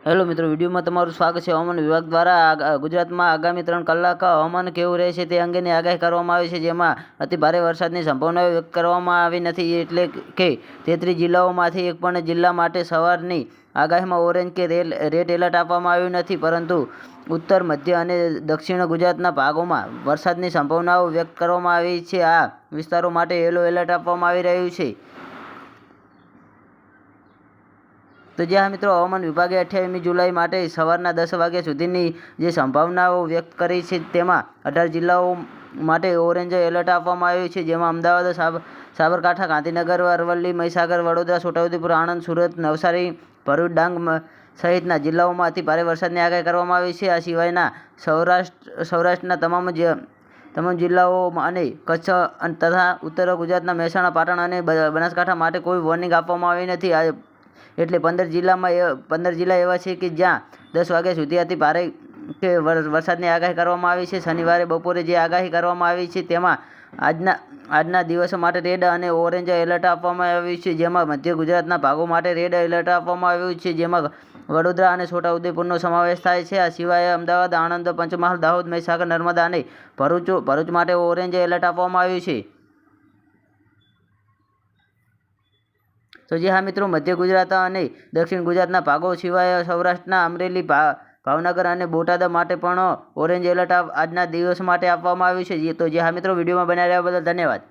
Hello મિત્રો, વિડીયોમાં તમારું સ્વાગત છે। હવામાન વિભાગ દ્વારા ગુજરાતમાં આગામી 3 કલાક હવામાન કેવું રહેશે તે અંગેની આગાહી કરવામાં આવી છે, જેમાં અતિ ભારે વરસાદની સંભાવના વ્યક્ત કરવામાં આવી નથી। એટલે કે 33 જિલ્લાઓમાંથી એક પણ જિલ્લા માટે સવારની આગાહીમાં ઓરેન્જ કે રેડ એલર્ટ આપવામાં આવ્યું નથી, પરંતુ ઉત્તર, મધ્ય અને દક્ષિણ ગુજરાતના ભાગોમાં વરસાદની સંભાવનાઓ વ્યક્ત કરવામાં આવી છે। આ વિસ્તારો માટે યલો એલર્ટ આપવામાં આવી રહ્યું છે। તો જ્યાં મિત્રો હવામાન વિભાગે 28મી જુલાઈ માટે સવારના 10 વાગ્યા સુધીની જે સંભાવનાઓ વ્યક્ત કરી છે, તેમાં 18 જિલ્લાઓ માટે ઓરેન્જ એલર્ટ આપવામાં આવ્યું છે, જેમાં અમદાવાદ, સાબરકાંઠા, ગાંધીનગર, અરવલ્લી, મહીસાગર, વડોદરા, છોટાઉદેપુર, આણંદ, સુરત, નવસારી, ભરૂચ, ડાંગ સહિતના જિલ્લાઓમાં અતિ ભારે વરસાદની આગાહી કરવામાં આવી છે। આ સિવાયના સૌરાષ્ટ્રના તમામ જિલ્લાઓ અને કચ્છ તથા ઉત્તર ગુજરાતના મહેસાણા, પાટણ અને બનાસકાંઠા માટે કોઈ વોર્નિંગ આપવામાં આવી નથી। એટલે 15 જિલ્લા એવા છે કે જ્યાં 10 વાગ્યા સુધી અતિ ભારે કે વરસાદની આગાહી કરવામાં આવી છે। શનિવારે બપોરે જે આગાહી કરવામાં આવી છે, તેમાં આજના દિવસો માટે રેડ અને ઓરેન્જ એલર્ટ આપવામાં આવ્યું છે, જેમાં મધ્ય ગુજરાતના ભાગો માટે રેડ એલર્ટ આપવામાં આવ્યું છે, જેમાં વડોદરા અને છોટાઉદેપુરનો સમાવેશ થાય છે। આ સિવાય અમદાવાદ, આણંદ, પંચમહાલ, દાહોદ, મહીસાગર, નર્મદા અને ભરૂચ માટે ઓરેન્જ એલર્ટ આપવામાં આવ્યું છે। તો જે હા મિત્રો, મધ્ય ગુજરાત અને દક્ષિણ ગુજરાતના ભાગો સિવાય સૌરાષ્ટ્રના અમરેલી, ભાવનગર અને બોટાદ માટે પણ ઓરેન્જ એલર્ટ આજના દિવસ માટે આપવામાં આવ્યું છે। તો જે હા મિત્રો, વિડીયોમાં બનાવી રહ્યા બદલ ધન્યવાદ।